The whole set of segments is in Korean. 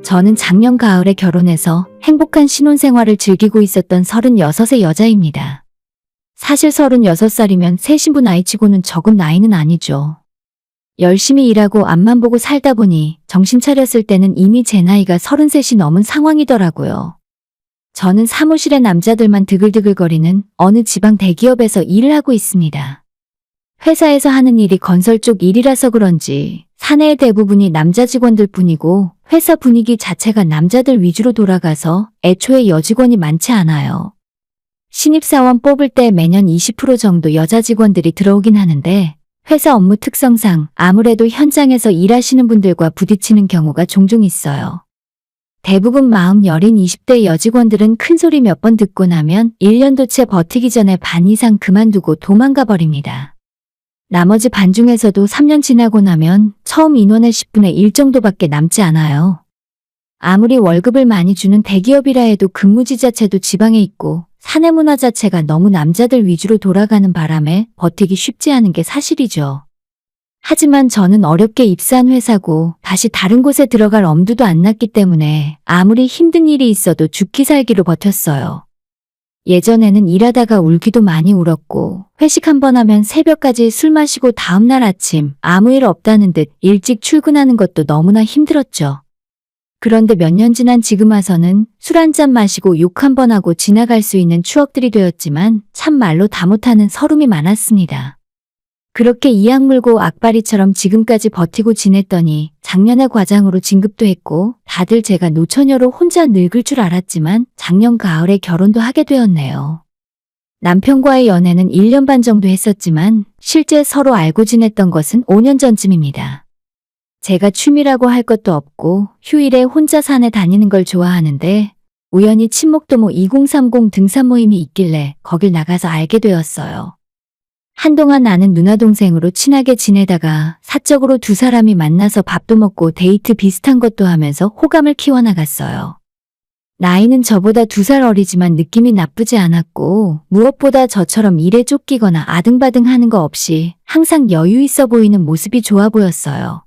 저는 작년 가을에 결혼해서 행복한 신혼생활을 즐기고 있었던 36의 여자입니다. 사실 36살이면 새 신부 나이치고는 적은 나이는 아니죠. 열심히 일하고 앞만 보고 살다 보니 정신 차렸을 때는 이미 제 나이가 33이 넘은 상황이더라고요. 저는 사무실에 남자들만 드글드글거리는 어느 지방 대기업에서 일을 하고 있습니다. 회사에서 하는 일이 건설 쪽 일이라서 그런지 사내의 대부분이 남자 직원들 뿐이고 회사 분위기 자체가 남자들 위주로 돌아가서 애초에 여직원이 많지 않아요. 신입사원 뽑을 때 매년 20% 정도 여자 직원들이 들어오긴 하는데 회사 업무 특성상 아무래도 현장에서 일하시는 분들과 부딪히는 경우가 종종 있어요. 대부분 마음 여린 20대 여직원들은 큰 소리 몇 번 듣고 나면 1년도 채 버티기 전에 반 이상 그만두고 도망가 버립니다. 나머지 반 중에서도 3년 지나고 나면 처음 인원의 10분의 1 정도밖에 남지 않아요. 아무리 월급을 많이 주는 대기업이라 해도 근무지 자체도 지방에 있고 사내 문화 자체가 너무 남자들 위주로 돌아가는 바람에 버티기 쉽지 않은 게 사실이죠. 하지만 저는 어렵게 입사한 회사고 다시 다른 곳에 들어갈 엄두도 안 났기 때문에 아무리 힘든 일이 있어도 죽기 살기로 버텼어요. 예전에는 일하다가 울기도 많이 울었고 회식 한 번 하면 새벽까지 술 마시고 다음날 아침 아무 일 없다는 듯 일찍 출근하는 것도 너무나 힘들었죠. 그런데 몇 년 지난 지금 와서는 술 한 잔 마시고 욕 한 번 하고 지나갈 수 있는 추억들이 되었지만 참 말로 다 못하는 서름이 많았습니다. 그렇게 이악 물고 악바리처럼 지금까지 버티고 지냈더니 작년에 과장으로 진급도 했고 다들 제가 노처녀로 혼자 늙을 줄 알았지만 작년 가을에 결혼도 하게 되었네요. 남편과의 연애는 1년 반 정도 했었지만 실제 서로 알고 지냈던 것은 5년 전쯤입니다. 제가 취미라고 할 것도 없고 휴일에 혼자 산에 다니는 걸 좋아하는데 우연히 친목도모 2030 등산 모임이 있길래 거길 나가서 알게 되었어요. 한동안 나는 누나 동생으로 친하게 지내다가 사적으로 두 사람이 만나서 밥도 먹고 데이트 비슷한 것도 하면서 호감을 키워나갔어요. 나이는 저보다 2살 어리지만 느낌이 나쁘지 않았고 무엇보다 저처럼 일에 쫓기거나 아등바등하는 거 없이 항상 여유 있어 보이는 모습이 좋아 보였어요.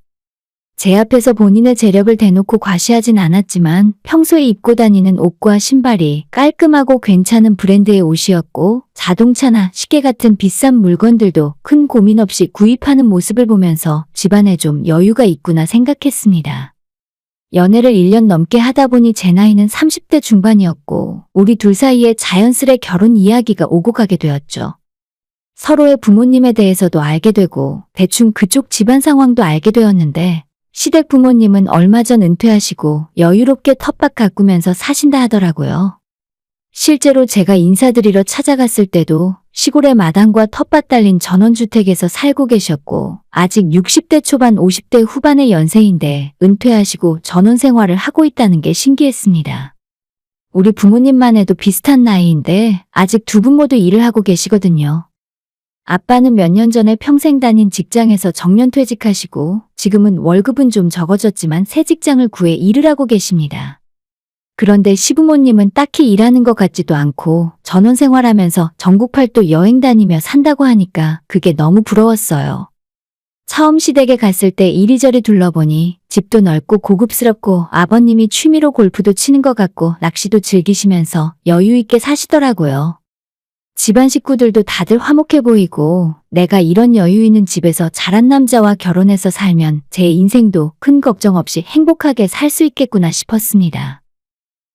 제 앞에서 본인의 재력을 대놓고 과시하진 않았지만 평소에 입고 다니는 옷과 신발이 깔끔하고 괜찮은 브랜드의 옷이었고 자동차나 시계 같은 비싼 물건들도 큰 고민 없이 구입하는 모습을 보면서 집안에 좀 여유가 있구나 생각했습니다. 연애를 1년 넘게 하다 보니 제 나이는 30대 중반이었고 우리 둘 사이에 자연스레 결혼 이야기가 오고 가게 되었죠. 서로의 부모님에 대해서도 알게 되고 대충 그쪽 집안 상황도 알게 되었는데 시댁 부모님은 얼마 전 은퇴하시고 여유롭게 텃밭 가꾸면서 사신다 하더라고요. 실제로 제가 인사드리러 찾아갔을 때도 시골의 마당과 텃밭 달린 전원주택에서 살고 계셨고 아직 60대 초반 50대 후반의 연세인데 은퇴하시고 전원 생활을 하고 있다는 게 신기했습니다. 우리 부모님만 해도 비슷한 나이인데 아직 두 분 모두 일을 하고 계시거든요. 아빠는 몇 년 전에 평생 다닌 직장에서 정년퇴직하시고 지금은 월급은 좀 적어졌지만 새 직장을 구해 일을 하고 계십니다. 그런데 시부모님은 딱히 일하는 것 같지도 않고 전원 생활하면서 전국 팔도 여행 다니며 산다고 하니까 그게 너무 부러웠어요. 처음 시댁에 갔을 때 이리저리 둘러보니 집도 넓고 고급스럽고 아버님이 취미로 골프도 치는 것 같고 낚시도 즐기시면서 여유 있게 사시더라고요. 집안 식구들도 다들 화목해 보이고 내가 이런 여유 있는 집에서 자란 남자와 결혼해서 살면 제 인생도 큰 걱정 없이 행복하게 살 수 있겠구나 싶었습니다.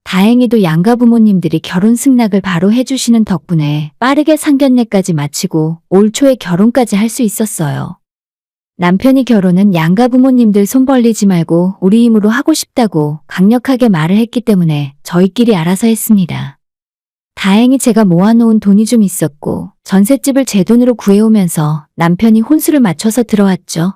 다행히도 양가 부모님들이 결혼 승낙을 바로 해주시는 덕분에 빠르게 상견례까지 마치고 올 초에 결혼까지 할 수 있었어요. 남편이 결혼은 양가 부모님들 손 벌리지 말고 우리 힘으로 하고 싶다고 강력하게 말을 했기 때문에 저희끼리 알아서 했습니다. 다행히 제가 모아놓은 돈이 좀 있었고 전셋집을 제 돈으로 구해오면서 남편이 혼수를 맞춰서 들어왔죠.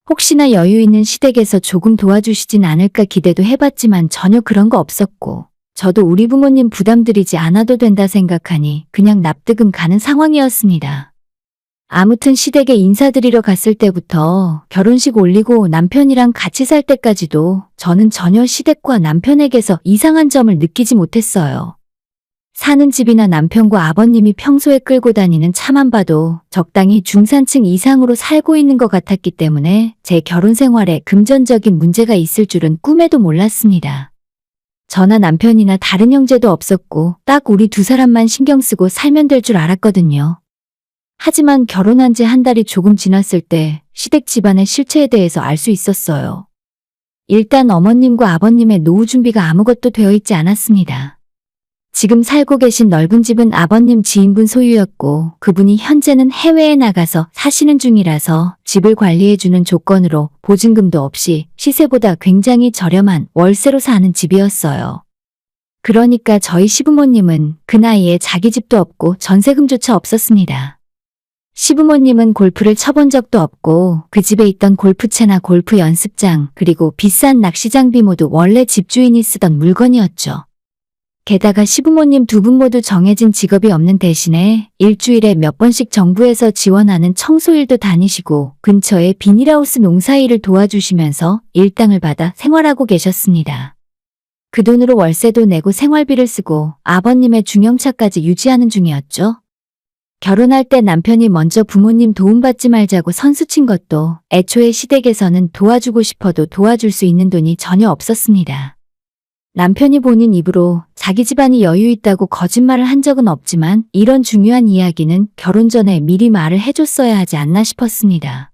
혹시나 여유 있는 시댁에서 조금 도와주시진 않을까 기대도 해봤지만 전혀 그런 거 없었고 저도 우리 부모님 부담드리지 않아도 된다 생각하니 그냥 납득은 가는 상황이었습니다. 아무튼 시댁에 인사드리러 갔을 때부터 결혼식 올리고 남편이랑 같이 살 때까지도 저는 전혀 시댁과 남편에게서 이상한 점을 느끼지 못했어요. 사는 집이나 남편과 아버님이 평소에 끌고 다니는 차만 봐도 적당히 중산층 이상으로 살고 있는 것 같았기 때문에 제 결혼 생활에 금전적인 문제가 있을 줄은 꿈에도 몰랐습니다. 저나 남편이나 다른 형제도 없었고 딱 우리 두 사람만 신경 쓰고 살면 될 줄 알았거든요. 하지만 결혼한 지 한 달이 조금 지났을 때 시댁 집안의 실체에 대해서 알 수 있었어요. 일단 어머님과 아버님의 노후 준비가 아무것도 되어 있지 않았습니다. 지금 살고 계신 넓은 집은 아버님 지인분 소유였고 그분이 현재는 해외에 나가서 사시는 중이라서 집을 관리해주는 조건으로 보증금도 없이 시세보다 굉장히 저렴한 월세로 사는 집이었어요. 그러니까 저희 시부모님은 그 나이에 자기 집도 없고 전세금조차 없었습니다. 시부모님은 골프를 쳐본 적도 없고 그 집에 있던 골프채나 골프 연습장 그리고 비싼 낚시 장비 모두 원래 집주인이 쓰던 물건이었죠. 게다가 시부모님 두 분 모두 정해진 직업이 없는 대신에 일주일에 몇 번씩 정부에서 지원하는 청소일도 다니시고 근처에 비닐하우스 농사일을 도와주시면서 일당을 받아 생활하고 계셨습니다. 그 돈으로 월세도 내고 생활비를 쓰고 아버님의 중형차까지 유지하는 중이었죠. 결혼할 때 남편이 먼저 부모님 도움받지 말자고 선수친 것도 애초에 시댁에서는 도와주고 싶어도 도와줄 수 있는 돈이 전혀 없었습니다. 남편이 본인 입으로 자기 집안이 여유 있다고 거짓말을 한 적은 없지만 이런 중요한 이야기는 결혼 전에 미리 말을 해줬어야 하지 않나 싶었습니다.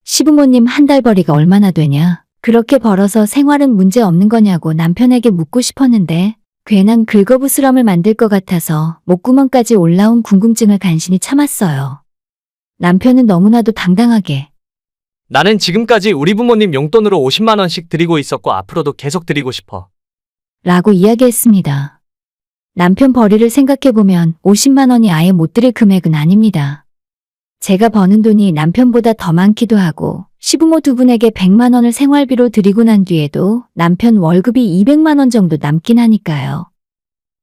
시부모님 한 달 벌이가 얼마나 되냐? 그렇게 벌어서 생활은 문제 없는 거냐고 남편에게 묻고 싶었는데 괜한 긁어부스럼을 만들 것 같아서 목구멍까지 올라온 궁금증을 간신히 참았어요. 남편은 너무나도 당당하게 나는 지금까지 우리 부모님 용돈으로 50만 원씩 드리고 있었고 앞으로도 계속 드리고 싶어. 라고 이야기했습니다. 남편 벌이를 생각해보면 50만 원이 아예 못 드릴 금액은 아닙니다. 제가 버는 돈이 남편보다 더 많기도 하고 시부모 두 분에게 100만 원을 생활비로 드리고 난 뒤에도 남편 월급이 200만 원 정도 남긴 하니까요.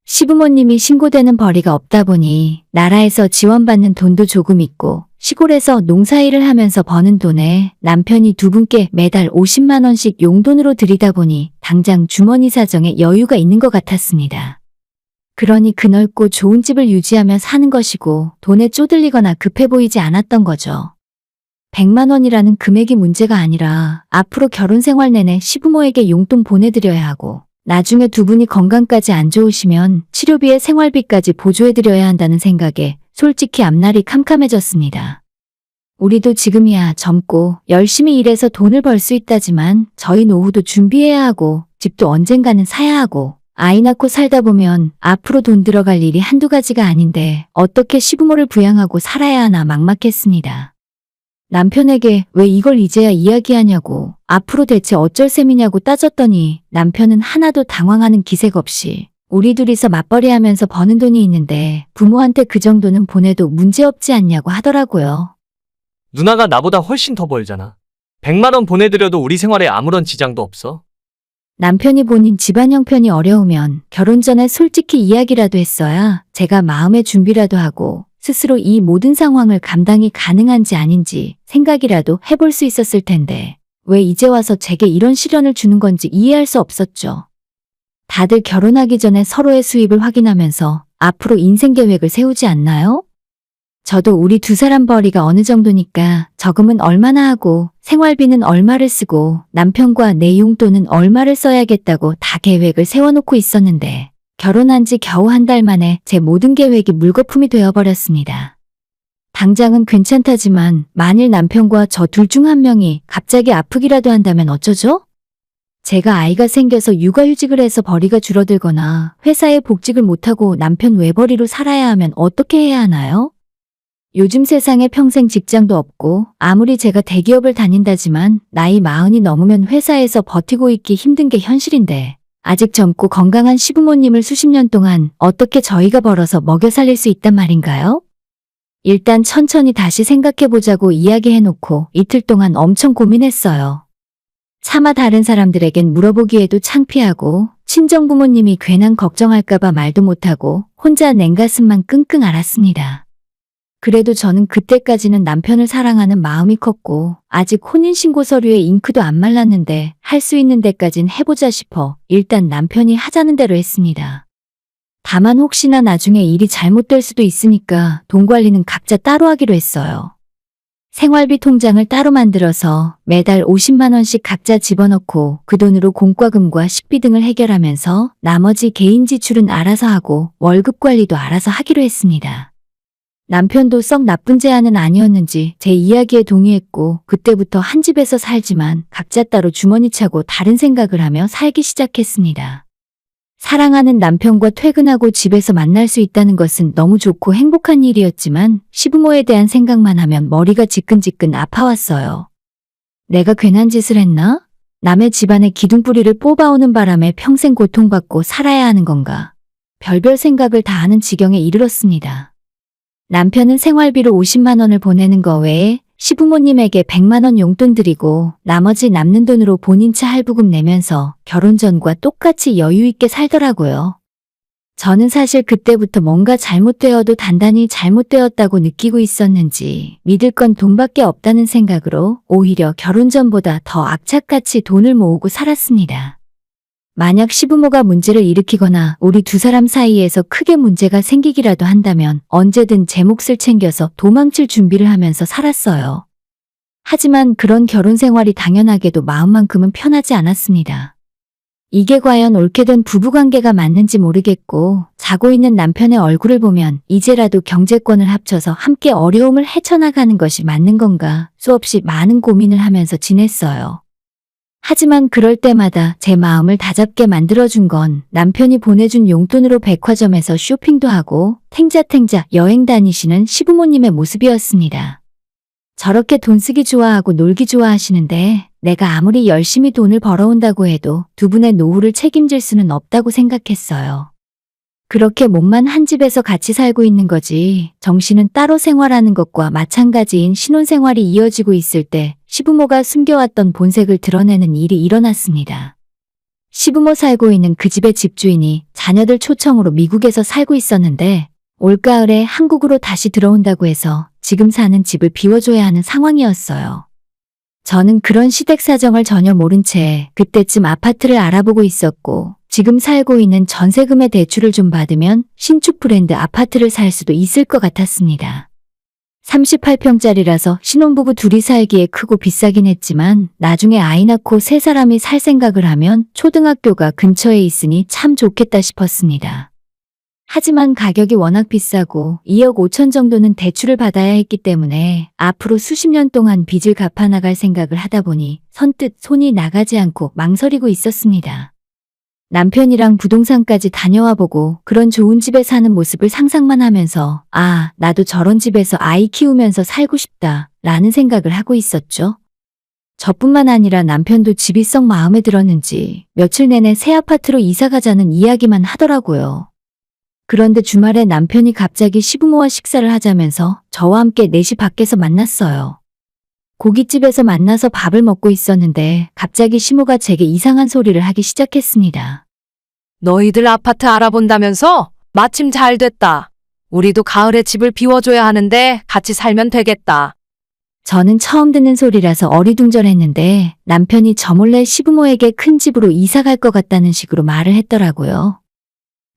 시부모님이 신고되는 벌이가 없다 보니 나라에서 지원받는 돈도 조금 있고 시골에서 농사일을 하면서 버는 돈에 남편이 두 분께 매달 50만 원씩 용돈으로 드리다 보니 당장 주머니 사정에 여유가 있는 것 같았습니다. 그러니 그 넓고 좋은 집을 유지하며 사는 것이고 돈에 쪼들리거나 급해 보이지 않았던 거죠. 100만 원이라는 금액이 문제가 아니라 앞으로 결혼 생활 내내 시부모에게 용돈 보내드려야 하고 나중에 두 분이 건강까지 안 좋으시면 치료비에 생활비까지 보조해드려야 한다는 생각에 솔직히 앞날이 캄캄해졌습니다. 우리도 지금이야 젊고 열심히 일해서 돈을 벌 수 있다지만 저희 노후도 준비해야 하고 집도 언젠가는 사야 하고 아이 낳고 살다 보면 앞으로 돈 들어갈 일이 한두 가지가 아닌데 어떻게 시부모를 부양하고 살아야 하나 막막했습니다. 남편에게 왜 이걸 이제야 이야기하냐고 앞으로 대체 어쩔 셈이냐고 따졌더니 남편은 하나도 당황하는 기색 없이 우리 둘이서 맞벌이하면서 버는 돈이 있는데 부모한테 그 정도는 보내도 문제없지 않냐고 하더라고요. 누나가 나보다 훨씬 더 벌잖아. 100만 원 보내드려도 우리 생활에 아무런 지장도 없어. 남편이 본인 집안 형편이 어려우면 결혼 전에 솔직히 이야기라도 했어야 제가 마음의 준비라도 하고 스스로 이 모든 상황을 감당이 가능한지 아닌지 생각이라도 해볼 수 있었을 텐데 왜 이제 와서 제게 이런 시련을 주는 건지 이해할 수 없었죠. 다들 결혼하기 전에 서로의 수입을 확인하면서 앞으로 인생 계획을 세우지 않나요? 저도 우리 두 사람 벌이가 어느 정도니까 저금은 얼마나 하고 생활비는 얼마를 쓰고 남편과 내 용돈은 얼마를 써야겠다고 다 계획을 세워놓고 있었는데 결혼한 지 겨우 한 달 만에 제 모든 계획이 물거품이 되어버렸습니다. 당장은 괜찮다지만 만일 남편과 저 둘 중 한 명이 갑자기 아프기라도 한다면 어쩌죠? 제가 아이가 생겨서 육아휴직을 해서 벌이가 줄어들거나 회사에 복직을 못하고 남편 외벌이로 살아야 하면 어떻게 해야 하나요? 요즘 세상에 평생 직장도 없고 아무리 제가 대기업을 다닌다지만 나이 40이 넘으면 회사에서 버티고 있기 힘든 게 현실인데 아직 젊고 건강한 시부모님을 수십 년 동안 어떻게 저희가 벌어서 먹여 살릴 수 있단 말인가요? 일단 천천히 다시 생각해보자고 이야기해놓고 이틀 동안 엄청 고민했어요. 차마 다른 사람들에겐 물어보기에도 창피하고 친정부모님이 괜한 걱정할까봐 말도 못하고 혼자 냉가슴만 끙끙 앓았습니다. 그래도 저는 그때까지는 남편을 사랑하는 마음이 컸고 아직 혼인신고 서류에 잉크도 안 말랐는데 할 수 있는 데까진 해보자 싶어 일단 남편이 하자는 대로 했습니다. 다만 혹시나 나중에 일이 잘못될 수도 있으니까 돈 관리는 각자 따로 하기로 했어요. 생활비 통장을 따로 만들어서 매달 50만 원씩 각자 집어넣고 그 돈으로 공과금과 식비 등을 해결하면서 나머지 개인 지출은 알아서 하고 월급 관리도 알아서 하기로 했습니다. 남편도 썩 나쁜 제안은 아니었는지 제 이야기에 동의했고 그때부터 한 집에서 살지만 각자 따로 주머니 차고 다른 생각을 하며 살기 시작했습니다. 사랑하는 남편과 퇴근하고 집에서 만날 수 있다는 것은 너무 좋고 행복한 일이었지만 시부모에 대한 생각만 하면 머리가 지끈지끈 아파왔어요. 내가 괜한 짓을 했나? 남의 집안의 기둥뿌리를 뽑아오는 바람에 평생 고통받고 살아야 하는 건가? 별별 생각을 다 하는 지경에 이르렀습니다. 남편은 생활비로 50만 원을 보내는 거 외에 시부모님에게 100만 원 용돈 드리고 나머지 남는 돈으로 본인 차 할부금 내면서 결혼 전과 똑같이 여유 있게 살더라고요. 저는 사실 그때부터 뭔가 잘못되어도 단단히 잘못되었다고 느끼고 있었는지 믿을 건 돈밖에 없다는 생각으로 오히려 결혼 전보다 더 악착같이 돈을 모으고 살았습니다. 만약 시부모가 문제를 일으키거나 우리 두 사람 사이에서 크게 문제가 생기기라도 한다면 언제든 제 몫을 챙겨서 도망칠 준비를 하면서 살았어요. 하지만 그런 결혼 생활이 당연하게도 마음만큼은 편하지 않았습니다. 이게 과연 옳게 된 부부관계가 맞는지 모르겠고 자고 있는 남편의 얼굴을 보면 이제라도 경제권을 합쳐서 함께 어려움을 헤쳐나가는 것이 맞는 건가 수없이 많은 고민을 하면서 지냈어요. 하지만 그럴 때마다 제 마음을 다잡게 만들어준 건 남편이 보내준 용돈으로 백화점에서 쇼핑도 하고 탱자탱자 여행 다니시는 시부모님의 모습이었습니다. 저렇게 돈 쓰기 좋아하고 놀기 좋아하시는데 내가 아무리 열심히 돈을 벌어온다고 해도 두 분의 노후를 책임질 수는 없다고 생각했어요. 그렇게 몸만 한 집에서 같이 살고 있는 거지 정신은 따로 생활하는 것과 마찬가지인 신혼생활이 이어지고 있을 때 시부모가 숨겨왔던 본색을 드러내는 일이 일어났습니다. 시부모 살고 있는 그 집의 집주인이 자녀들 초청으로 미국에서 살고 있었는데 올가을에 한국으로 다시 들어온다고 해서 지금 사는 집을 비워줘야 하는 상황이었어요. 저는 그런 시댁 사정을 전혀 모른 채 그때쯤 아파트를 알아보고 있었고 지금 살고 있는 전세금의 대출을 좀 받으면 신축 브랜드 아파트를 살 수도 있을 것 같았습니다. 38평짜리라서 신혼부부 둘이 살기에 크고 비싸긴 했지만 나중에 아이 낳고 세 사람이 살 생각을 하면 초등학교가 근처에 있으니 참 좋겠다 싶었습니다. 하지만 가격이 워낙 비싸고 2억 5천 정도는 대출을 받아야 했기 때문에 앞으로 수십 년 동안 빚을 갚아나갈 생각을 하다 보니 선뜻 손이 나가지 않고 망설이고 있었습니다. 남편이랑 부동산까지 다녀와 보고 그런 좋은 집에 사는 모습을 상상만 하면서 아, 나도 저런 집에서 아이 키우면서 살고 싶다 라는 생각을 하고 있었죠. 저뿐만 아니라 남편도 집이 썩 마음에 들었는지 며칠 내내 새 아파트로 이사 가자는 이야기만 하더라고요. 그런데 주말에 남편이 갑자기 시부모와 식사를 하자면서 저와 함께 넷이 밖에서 만났어요. 고깃집에서 만나서 밥을 먹고 있었는데 갑자기 시모가 제게 이상한 소리를 하기 시작했습니다. 너희들 아파트 알아본다면서? 마침 잘 됐다. 우리도 가을에 집을 비워줘야 하는데 같이 살면 되겠다. 저는 처음 듣는 소리라서 어리둥절했는데 남편이 저 몰래 시부모에게 큰 집으로 이사 갈 것 같다는 식으로 말을 했더라고요.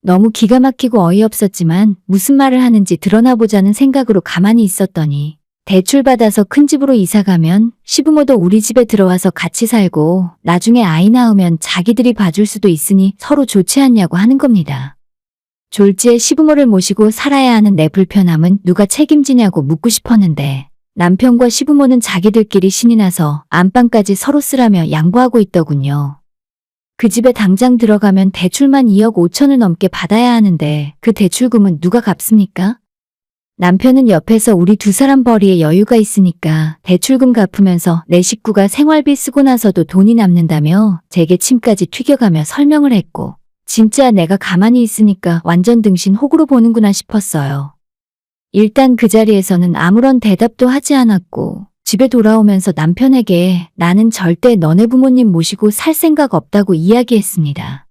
너무 기가 막히고 어이없었지만 무슨 말을 하는지 드러나 보자는 생각으로 가만히 있었더니 대출 받아서 큰 집으로 이사 가면 시부모도 우리 집에 들어와서 같이 살고 나중에 아이 낳으면 자기들이 봐줄 수도 있으니 서로 좋지 않냐고 하는 겁니다. 졸지에 시부모를 모시고 살아야 하는 내 불편함은 누가 책임지냐고 묻고 싶었는데 남편과 시부모는 자기들끼리 신이 나서 안방까지 서로 쓰라며 양보하고 있더군요. 그 집에 당장 들어가면 대출만 2억 5천을 넘게 받아야 하는데 그 대출금은 누가 갚습니까? 남편은 옆에서 우리 두 사람 벌이에 여유가 있으니까 대출금 갚으면서 내 식구가 생활비 쓰고 나서도 돈이 남는다며 제게 침까지 튀겨가며 설명을 했고 진짜 내가 가만히 있으니까 완전 등신 호구로 보는구나 싶었어요. 일단 그 자리에서는 아무런 대답도 하지 않았고 집에 돌아오면서 남편에게 나는 절대 너네 부모님 모시고 살 생각 없다고 이야기했습니다.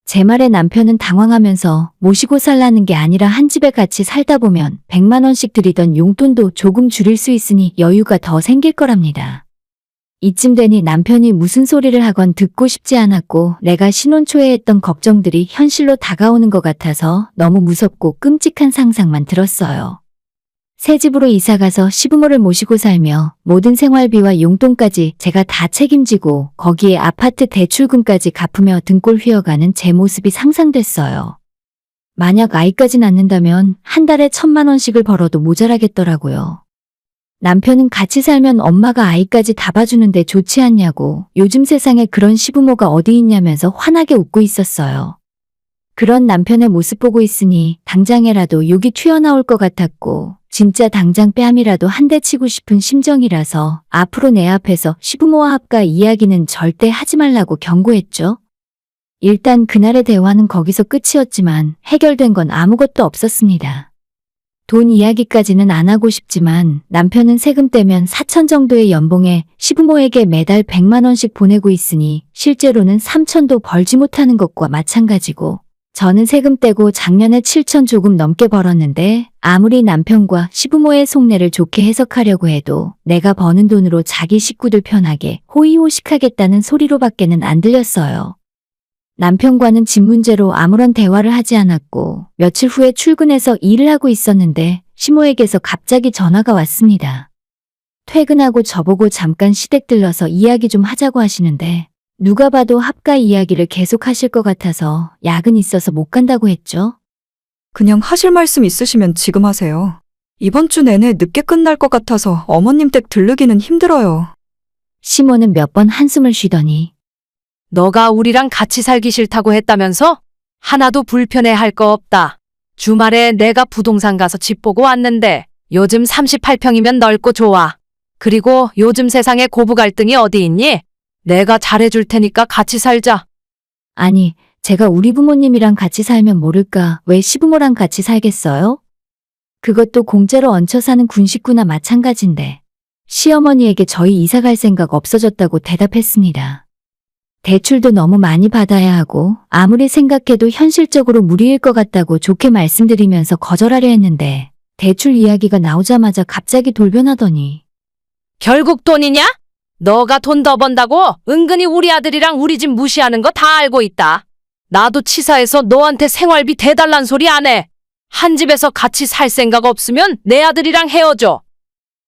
제 말에 남편은 당황하면서 모시고 살라는 게 아니라 한 집에 같이 살다 보면 100만 원씩 드리던 용돈도 조금 줄일 수 있으니 여유가 더 생길 거랍니다. 이쯤 되니 남편이 무슨 소리를 하건 듣고 싶지 않았고 내가 신혼 초에 했던 걱정들이 현실로 다가오는 것 같아서 너무 무섭고 끔찍한 상상만 들었어요. 새 집으로 이사가서 시부모를 모시고 살며 모든 생활비와 용돈까지 제가 다 책임지고 거기에 아파트 대출금까지 갚으며 등골 휘어가는 제 모습이 상상됐어요. 만약 아이까지 낳는다면 한 달에 1,000만 원씩을 벌어도 모자라겠더라고요. 남편은 같이 살면 엄마가 아이까지 다 봐주는데 좋지 않냐고 요즘 세상에 그런 시부모가 어디 있냐면서 환하게 웃고 있었어요. 그런 남편의 모습 보고 있으니 당장에라도 욕이 튀어나올 것 같았고 진짜 당장 뺨이라도 한 대 치고 싶은 심정이라서 앞으로 내 앞에서 시부모와 합가 이야기는 절대 하지 말라고 경고했죠. 일단 그날의 대화는 거기서 끝이었지만 해결된 건 아무것도 없었습니다. 돈 이야기까지는 안 하고 싶지만 남편은 세금 떼면 4천 정도의 연봉에 시부모에게 매달 100만 원씩 보내고 있으니 실제로는 3천도 벌지 못하는 것과 마찬가지고 저는 세금 떼고 작년에 7천 조금 넘게 벌었는데 아무리 남편과 시부모의 속내를 좋게 해석하려고 해도 내가 버는 돈으로 자기 식구들 편하게 호의호식하겠다는 소리로밖에는 안 들렸어요. 남편과는 집 문제로 아무런 대화를 하지 않았고 며칠 후에 출근해서 일을 하고 있었는데 시모에게서 갑자기 전화가 왔습니다. 퇴근하고 저보고 잠깐 시댁 들러서 이야기 좀 하자고 하시는데 누가 봐도 합가 이야기를 계속 하실 것 같아서 야근 있어서 못 간다고 했죠. 그냥 하실 말씀 있으시면 지금 하세요. 이번 주 내내 늦게 끝날 것 같아서 어머님 댁 들르기는 힘들어요. 시모는 몇 번 한숨을 쉬더니 너가 우리랑 같이 살기 싫다고 했다면서? 하나도 불편해할 거 없다. 주말에 내가 부동산 가서 집 보고 왔는데 요즘 38평이면 넓고 좋아. 그리고 요즘 세상에 고부 갈등이 어디 있니? 내가 잘해줄 테니까 같이 살자. 아니, 제가 우리 부모님이랑 같이 살면 모를까 왜 시부모랑 같이 살겠어요? 그것도 공짜로 얹혀 사는 군식구나 마찬가지인데 시어머니에게 저희 이사 갈 생각 없어졌다고 대답했습니다. 대출도 너무 많이 받아야 하고 아무리 생각해도 현실적으로 무리일 것 같다고 좋게 말씀드리면서 거절하려 했는데 대출 이야기가 나오자마자 갑자기 돌변하더니 결국 돈이냐? 너가 돈 더 번다고 은근히 우리 아들이랑 우리 집 무시하는 거 다 알고 있다. 나도 치사해서 너한테 생활비 대달란 소리 안 해. 한 집에서 같이 살 생각 없으면 내 아들이랑 헤어져.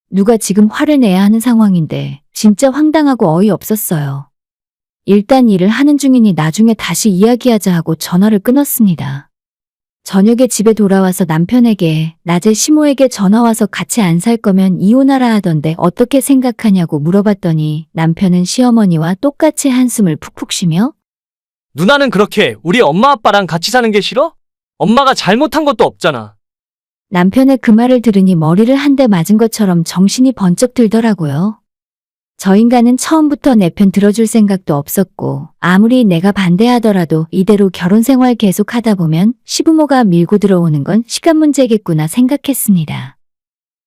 누가 지금 화를 내야 하는 상황인데 진짜 황당하고 어이없었어요. 일단 일을 하는 중이니 나중에 다시 이야기하자 하고 전화를 끊었습니다. 저녁에 집에 돌아와서 남편에게 낮에 시모에게 전화와서 같이 안 살 거면 이혼하라 하던데 어떻게 생각하냐고 물어봤더니 남편은 시어머니와 똑같이 한숨을 푹푹 쉬며 누나는 그렇게 우리 엄마 아빠랑 같이 사는 게 싫어? 엄마가 잘못한 것도 없잖아. 남편의 그 말을 들으니 머리를 한 대 맞은 것처럼 정신이 번쩍 들더라고요. 저 인간은 처음부터 내 편 들어줄 생각도 없었고 아무리 내가 반대하더라도 이대로 결혼 생활 계속하다 보면 시부모가 밀고 들어오는 건 시간 문제겠구나 생각했습니다.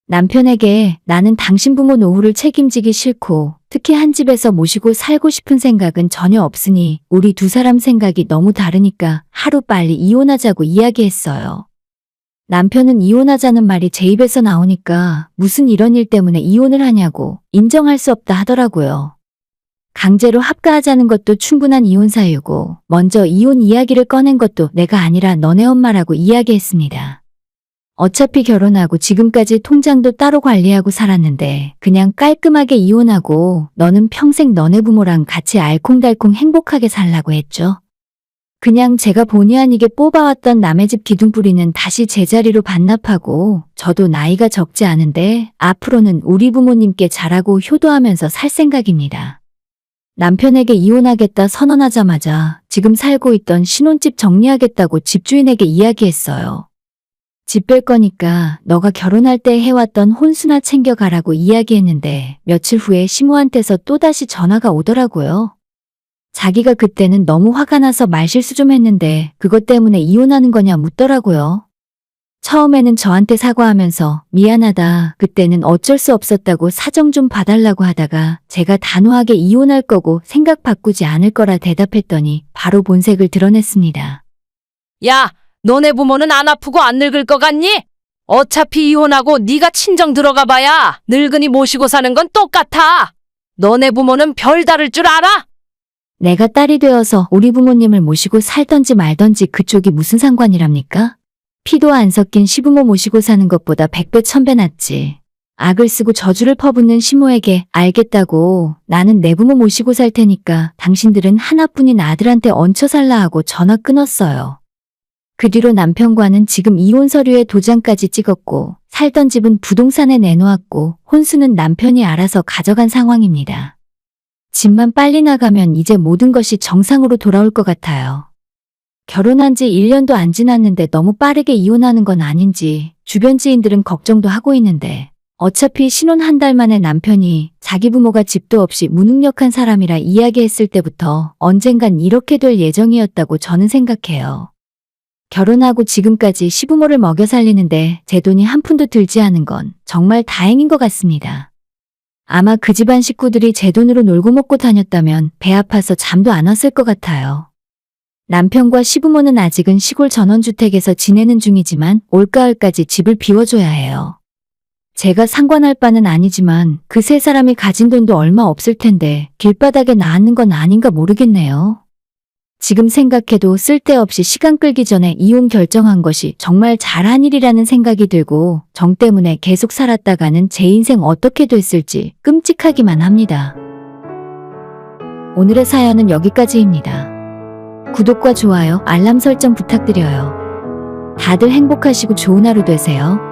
남편에게 나는 당신 부모 노후를 책임지기 싫고 특히 한 집에서 모시고 살고 싶은 생각은 전혀 없으니 우리 두 사람 생각이 너무 다르니까 하루빨리 이혼하자고 이야기했어요. 남편은 이혼하자는 말이 제 입에서 나오니까 무슨 이런 일 때문에 이혼을 하냐고 인정할 수 없다 하더라고요. 강제로 합가하자는 것도 충분한 이혼 사유고 먼저 이혼 이야기를 꺼낸 것도 내가 아니라 너네 엄마라고 이야기했습니다. 어차피 결혼하고 지금까지 통장도 따로 관리하고 살았는데 그냥 깔끔하게 이혼하고 너는 평생 너네 부모랑 같이 알콩달콩 행복하게 살라고 했죠. 그냥 제가 본의 아니게 뽑아왔던 남의 집 기둥뿌리는 다시 제자리로 반납하고 저도 나이가 적지 않은데 앞으로는 우리 부모님께 잘하고 효도하면서 살 생각입니다. 남편에게 이혼하겠다 선언하자마자 지금 살고 있던 신혼집 정리하겠다고 집주인에게 이야기했어요. 집 뺄 거니까 너가 결혼할 때 해왔던 혼수나 챙겨가라고 이야기했는데 며칠 후에 시모한테서 또다시 전화가 오더라고요. 자기가 그때는 너무 화가 나서 말실수 좀 했는데 그것 때문에 이혼하는 거냐 묻더라고요. 처음에는 저한테 사과하면서 미안하다, 그때는 어쩔 수 없었다고 사정 좀 봐달라고 하다가 제가 단호하게 이혼할 거고 생각 바꾸지 않을 거라 대답했더니 바로 본색을 드러냈습니다. 야, 너네 부모는 안 아프고 안 늙을 것 같니? 어차피 이혼하고 네가 친정 들어가 봐야 늙은이 모시고 사는 건 똑같아. 너네 부모는 별 다를 줄 알아? 내가 딸이 되어서 우리 부모님을 모시고 살던지 말던지 그쪽이 무슨 상관이랍니까? 피도 안 섞인 시부모 모시고 사는 것보다 100배 1000배 낫지. 악을 쓰고 저주를 퍼붓는 시모에게 알겠다고 나는 내 부모 모시고 살 테니까 당신들은 하나뿐인 아들한테 얹혀 살라 하고 전화 끊었어요. 그 뒤로 남편과는 지금 이혼 서류에 도장까지 찍었고 살던 집은 부동산에 내놓았고 혼수는 남편이 알아서 가져간 상황입니다. 집만 빨리 나가면 이제 모든 것이 정상으로 돌아올 것 같아요. 결혼한 지 1년도 안 지났는데 너무 빠르게 이혼하는 건 아닌지 주변 지인들은 걱정도 하고 있는데 어차피 신혼 한 달 만에 남편이 자기 부모가 집도 없이 무능력한 사람이라 이야기했을 때부터 언젠간 이렇게 될 예정이었다고 저는 생각해요. 결혼하고 지금까지 시부모를 먹여 살리는데 제 돈이 한 푼도 들지 않은 건 정말 다행인 것 같습니다. 아마 그 집안 식구들이 제 돈으로 놀고 먹고 다녔다면 배 아파서 잠도 안 왔을 것 같아요. 남편과 시부모는 아직은 시골 전원주택에서 지내는 중이지만 올가을까지 집을 비워줘야 해요. 제가 상관할 바는 아니지만 그 세 사람이 가진 돈도 얼마 없을 텐데 길바닥에 나앉는 건 아닌가 모르겠네요. 지금 생각해도 쓸데없이 시간 끌기 전에 이혼 결정한 것이 정말 잘한 일이라는 생각이 들고 정 때문에 계속 살았다가는 제 인생 어떻게 됐을지 끔찍하기만 합니다. 오늘의 사연은 여기까지입니다. 구독과 좋아요, 알람 설정 부탁드려요. 다들 행복하시고 좋은 하루 되세요.